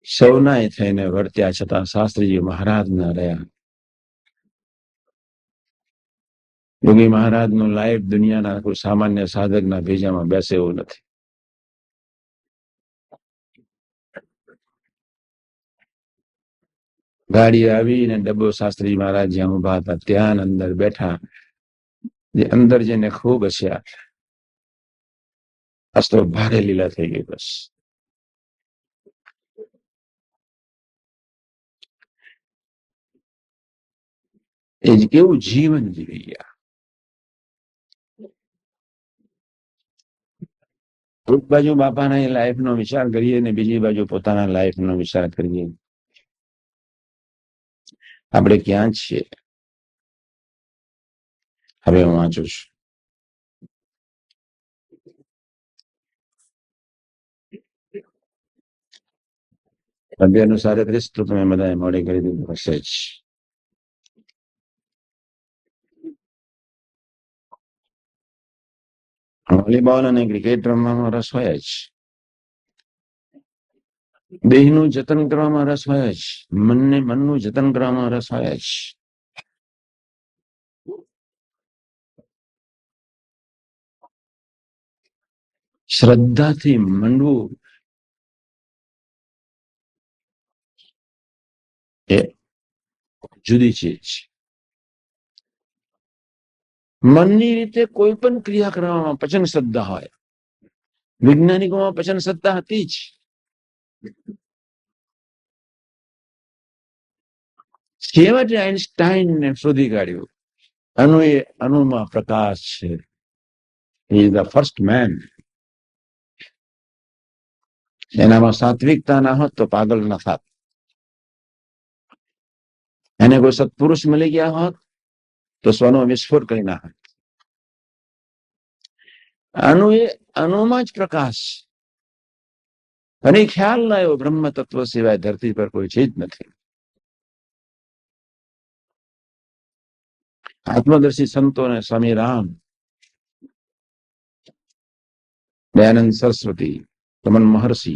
સૌનાય થઈને વર્ત્યા છતાં શાસ્ત્રીજી મહારાજ ના રહ્યા. યોગી મહારાજ નું લાઈફ દુનિયાના કોઈ સામાન્ય સાધકના ભેજામાં બેસે એવું નથી. ગાડી આવીને ડબ્બો શાસ્ત્રી મહારાજ જ્યાં ઉભા હતા ત્યાં અંદર બેઠા. જે અંદર જઈને ખૂબ હસ્યા. આજ તો ભારે લીલા થઈ ગઈ. બસ એ જ કેવું જીવન જીવી ગયા. એક બાજુ બાપાના લાઈફનો વિચાર કરીએ ને બીજી બાજુ પોતાના લાઈફનો વિચાર કરીએ. આપણે ક્યાં છીએ? હવે હું વાંચું છું. અભ્ય અનુસાર 30 તો તમે બધાએ મોડી કરી દીધું હશે જ. વોલીબોલ અને ક્રિકેટ રમવામાં રસ હોય જ. દેહનું જતન કરવામાં રસ હોય જ. મનનું જતન કરવામાં રસ હોય જ. શ્રદ્ધાથી મંડવું એ જુદી ચીજ છે. મનની રીતે કોઈ પણ ક્રિયા કરવામાં પચન શ્રદ્ધા હોય. વૈજ્ઞાનિકોમાં પચન શ્રદ્ધા હતી જ. છેવટે આઈન્સ્ટાઈનને શોધી કાઢ્યું. અણુમાં પ્રકાશ છે. He is the first man. એનામાં સાત્વિકતા ના હોત તો પાગલ ના થાત. એને કોઈ સત્પુરુષ મળી ગયા હોત તો સ્વનો વિસ્ફોટ કરી ના હોત. અણુમાં જ પ્રકાશ. અને ખ્યાલ ના આવ્યો બ્રહ્મ તત્વ સિવાય ધરતી પર કોઈ ચીજ નથી. આત્મદર્શી સંતો ને સ્વામી રામ, દયાનંદ સરસ્વતી, રમન મહર્ષિ,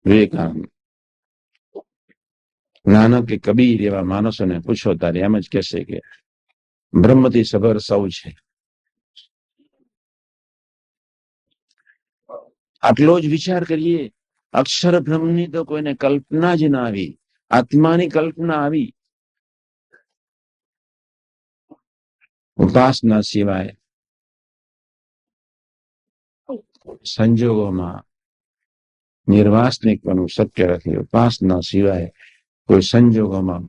વિવેકાનંદ, નાનક કે કબીર એવા માણસોને પૂછો તારે એમ જ કહેશે કે બ્રહ્મથી સભર સૌ છે. આટલો જ વિચાર કરીએ. અક્ષર બ્રહ્મની તો કોઈને કલ્પના જ ના આવી. આત્માની કલ્પના આવી. ઉપાસના સિવાય સંજોગોમાં નિર્વાસનિકપણું શક્ય નથી. ઉપાસના સિવાય કોઈ સંજોગોમાં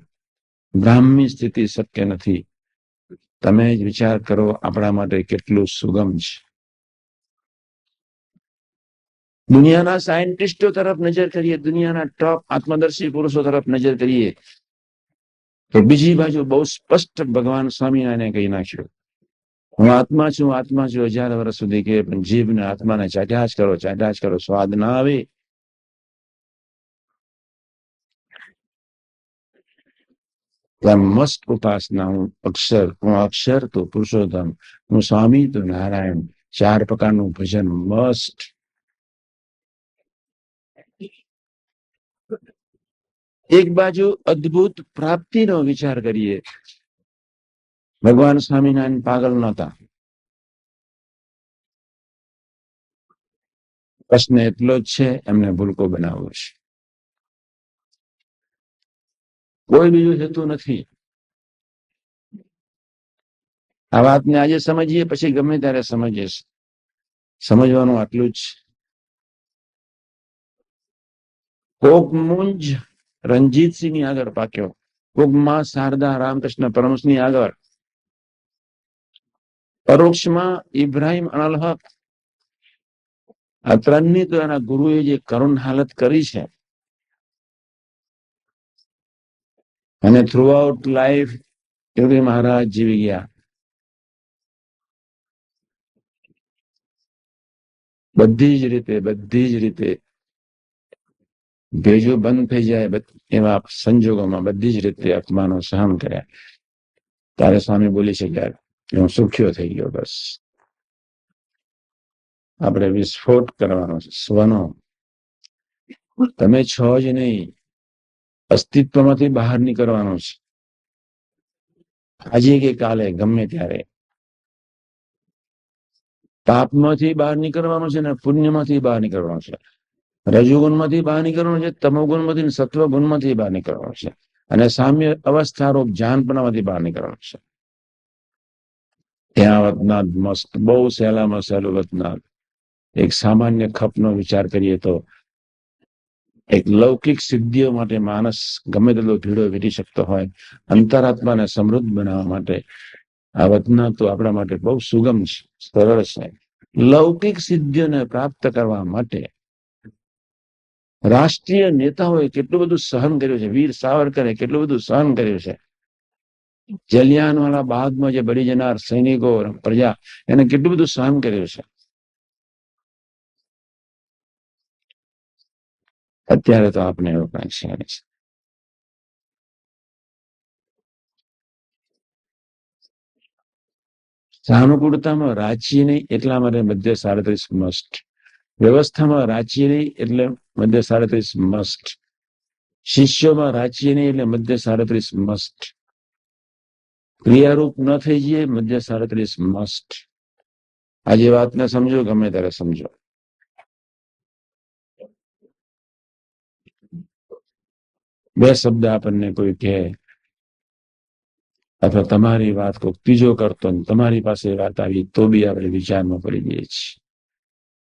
બ્રાહ્મી સ્થિતિ શક્ય નથી. તમે જ વિચાર કરો આપણા માટે કેટલું સુગમ છે. દુનિયાના સાયન્ટિસ્ટો તરફ નજર કરીએ, દુનિયાના ટોપ આત્મદર્શી પુરુષો તરફ નજર કરીએ તો બીજી બાજુ બહુ સ્પષ્ટ ભગવાન સ્વામિનારાયણે કહી નાખ્યું, હું આત્મા છું 1000 વર્ષ સુધી કે પણ જીભને આત્માને ચાટ્યા જ કરો, સ્વાદ ના આવે. મસ્ત ઉપાસના. હું અક્ષર તો પુરુષોત્તમ, હું સ્વામી તો નારાયણ. 4 પ્રકારનું ભજન મસ્ત. એક બાજુ અદ્ભુત પ્રાપ્તિનો વિચાર કરીએ. ભગવાન સ્વામિનારાયણ પાગલ નહોતા. પ્રશ્ન એટલો જ છે, એમને ભૂલકો બનાવવો છે. કોઈ બીજું હેતુ નથી. આ વાતને આજે સમજીએ પછી ગમે ત્યારે સમજીએ. સમજવાનું આટલું જ. કોક મુંજ રણજીતસિંહની આગળ પાક્યો, કોક માં શારદા રામકૃષ્ણ પરમહંસની આગળ, પરોક્ષમાં ઇબ્રાહિમ અનલહક. આ ત્રણની તો એના ગુરુએ જે કરુણ હાલત કરી છે, અને થ્રુ આઉટ લાઈફ યોગી મહારાજ જીવી ગયા. બધી જ રીતે ભેજો બંધ થઈ જાય એવા સંજોગોમાં બધી જ રીતે અપમાનો સહન કર્યા. ત્યારે સ્વામી બોલી શક્યા, હું સુખ્યો થઈ ગયો. બસ આપણે વિસ્ફોટ કરવાનો છે સ્વનો. તમે છો જ નહીં, અસ્તિત્વમાંથી બહાર નીકળવાનો છે. આજે કે કાલે ગમે ત્યારે પાપમાંથી બહાર નીકળવાનું છે ને પુણ્યમાંથી બહાર નીકળવાનું છે. રજોગુણમાંથી બહાર નીકળવાનું છે, તમોગુણમાંથી, સત્વગુણમાંથી બહાર નીકળવાનું છે, અને સામ્ય અવસ્થારૂપ જાનપણામાંથી બહાર નીકળવાનું છે. ત્યાં વતનાથ મસ્ત, બહુ સહેલામાં સહેલું વતનાથ. એક સામાન્ય ખપનો વિચાર કરીએ તો એક લૌકિક સિદ્ધિઓ માટે માણસ ગમે તેટલો ભીડો વેઠી શકતો હોય, અંતરાત્માને સમૃદ્ધ બનાવવા માટે આ વતનાથ તો આપણા માટે બહુ સુગમ છે, સરળ છે. લૌકિક સિદ્ધિઓને પ્રાપ્ત કરવા માટે રાષ્ટ્રીય નેતાઓએ કેટલું બધું સહન કર્યું છે. વીર સાવરકરે કેટલું બધું સહન કર્યું છે. જલિયાનવાલા બાગમાં જે બળી જનાર સૈનિકો, પ્રજા, એને કેટલું બધું સહન કર્યું છે. અત્યારે તો આપણે એવું કઈ છે નહીં. સાનુકૂળતામાં રાજ્ય નહીં એટલા માટે મધ્ય 37 મસ્ટ. વ્યવસ્થામાં રાજ્ય નહીં એટલે મધ્ય 37 મસ્ટ. શિષ્યોમાં રાજ્ય નહીં એટલે મધ્ય 37 મસ્ટ. ક્રિયારૂપ ન થઈ જઈએ, મધ્ય 37 મસ્ટ. આજે વાતને સમજો, ગમે ત્યારે સમજો. બે શબ્દ આપણને કોઈ કહે અથવા તમારી વાત કોઈ ત્રીજો કરતો તમારી પાસે વાત આવી તો બી આપણે વિચારમાં પડી જઈએ છીએ.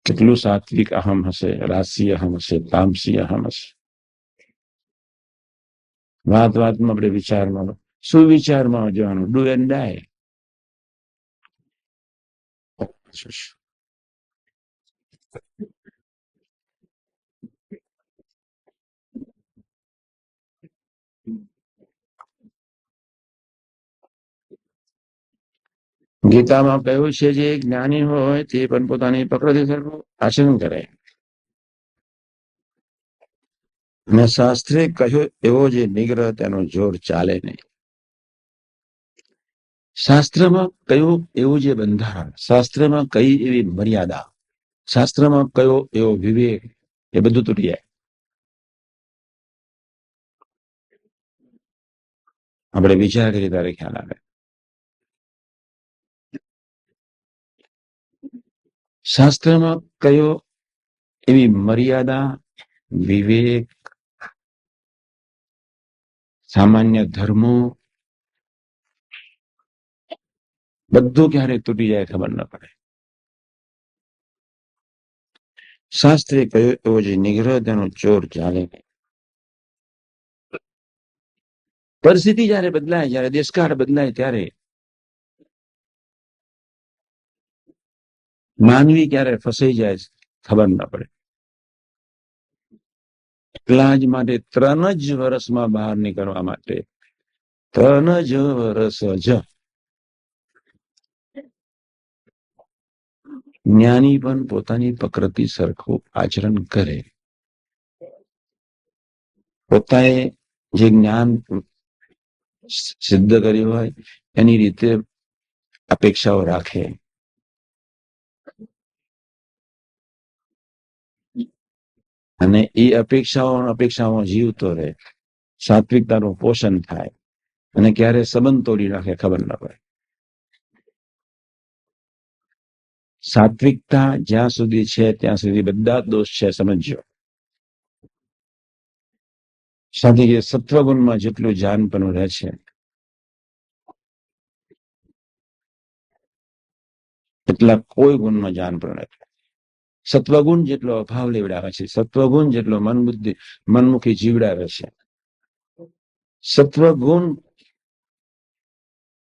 કેટલું સાત્વિક અહમ હશે, રાશિ અહમ હશે, તામસી અહમ હશે. વાત વાતમાં આપણે વિચારમાં, સુવિચારમાં જવાનું, ડુ એન્ડ ડાય. ગીતામાં કહ્યું છે જે જ્ઞાની હોય તે પણ પોતાની પ્રકૃતિ સરખું આચરણ કરે. અને શાસ્ત્રે કહ્યું એવો જે નિગ્રહ તેનો જોર ચાલે નહીં. શાસ્ત્રમાં કયું એવું જે બંધારણ, શાસ્ત્રમાં કઈ એવી મર્યાદા, શાસ્ત્રમાં કયો એવો વિવેક, એ બધું તૂટી જાય. આપણે વિચાર કરીએ ત્યારે ખ્યાલ આવે. શાસ્ત્રમાં કયો એવી મર્યાદા, વિવેક, સામાન્ય ધર્મો, બધું ક્યારે તૂટી જાય ખબર ન પડે. શાસ્ત્રે કહ્યું એવો જે નિગ્રહ તેનો ચોર ચાલે. પરિસ્થિતિ જયારે બદલાય, જયારે દેશકાળ બદલાય, ત્યારે માનવી ક્યારે ફસાઈ જાય ખબર ન પડે. એટલા જ માટે 3 જ વર્ષમાં બહાર નીકળવા માટે 3 જ વર્ષ જ જ્ઞાની પણ પોતાની પ્રકૃતિ સરખું આચરણ કરે. પોતાએ જે જ્ઞાન સિદ્ધ કર્યું હોય એની રીતે અપેક્ષાઓ રાખે. અને એ અપેક્ષાઓ જીવતો રહે. સાત્વિકતાનું પોષણ થાય. અને ક્યારે સંબંધ તોડી નાખે ખબર ન પડે. સાત્વિકતા જ્યાં સુધી છે ત્યાં સુધી બધા દોષ છે, સમજો. સાથે કે સત્વગુણમાં જેટલું જાનપણું રહે છે એટલા કોઈ ગુણમાં જાનપણું નથી. સત્વગુણ જેટલો અભાવ લેવડાવે છે, સત્વગુણ જેટલો મનમુખી જીવડાવે છે, સત્વગુણ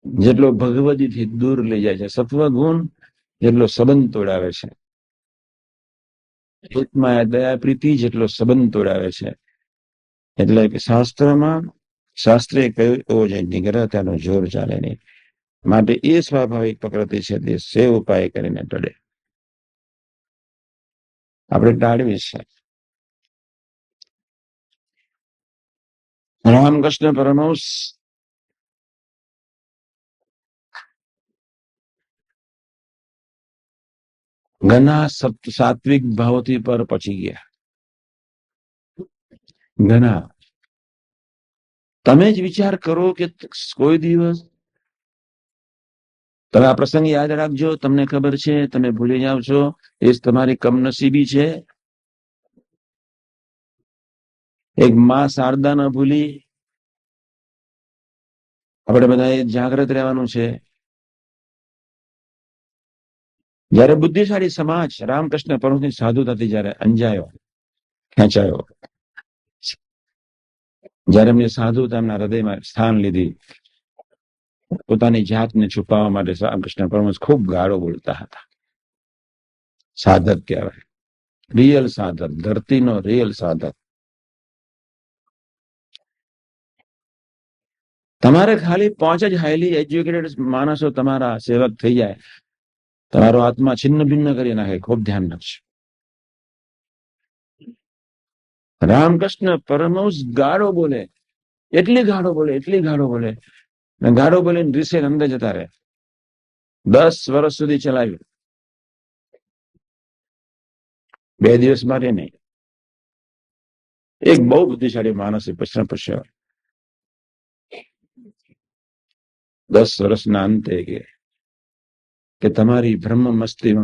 જેટલો ભગવદીથી દૂર લઈ જાય છે, સત્વગુણ જેટલો સંબંધ તોડાવે છે, હિતમાં દયા પ્રીતિ જેટલો સંબંધ તોડાવે છે. એટલે કે શાસ્ત્રે કહ્યું એવો જે નિગ્રહ તેનો જોર ચાલે નહીં. માટે એ સ્વાભાવિક પ્રકૃતિ છે તે સે ઉપાય કરીને ટળે. આપણે ટાળવી છે. રામકૃષ્ણ પરમહંસ ઘણા સાત્વિક ભાવથી પર પહોંચી ગયા. ઘણા. તમે જ વિચાર કરો કે કોઈ દિવસ તમે આ પ્રસંગ યાદ રાખજો. તમને ખબર છે તમે ભૂલી જાવ છો એ જ તમારી કમનસીબી છે. એક માં શારદા ન ભૂલી. આપણે બધાએ જાગ્રત રહેવાનું છે. જયારે બુદ્ધિશાળી સમાજ રામકૃષ્ણ પરમહંસની સાધુતાથી જયારે અંજાયો, ખેંચાયો, જયારે એમની સાધુતા એમના હૃદયમાં સ્થાન લીધી, પોતાની જાતને છુપાવવા માટે રામકૃષ્ણ પરમહંસ ખૂબ ગાળો બોલતા હતા. સાધક કહેવાય, રિયલ સાધક, ધરતીનો રિયલ સાધક. તમારે ખાલી 5 જ હાઈલી એજ્યુકેટેડ માણસો તમારા સેવક થઈ જાય, તમારો આત્મા છિન્ન ભિન્ન કરી નાખે. ખૂબ ધ્યાન રાખજો. રામકૃષ્ણ પરમહંસ ગાળો બોલે, એટલી ગાળો બોલે, એટલી ગાળો બોલે, ગાળો બોલીને રીસે અંદર જતા રહે. 10 વર્ષ સુધી ચલાવ્યું. 2 દિવસ માટે નહીં. એક બહુ બુદ્ધિશાળી માણસે પ્રશ્ન પૂછ્યો 10 વર્ષના અંતે કે તમારી બ્રહ્મ મસ્તીમાં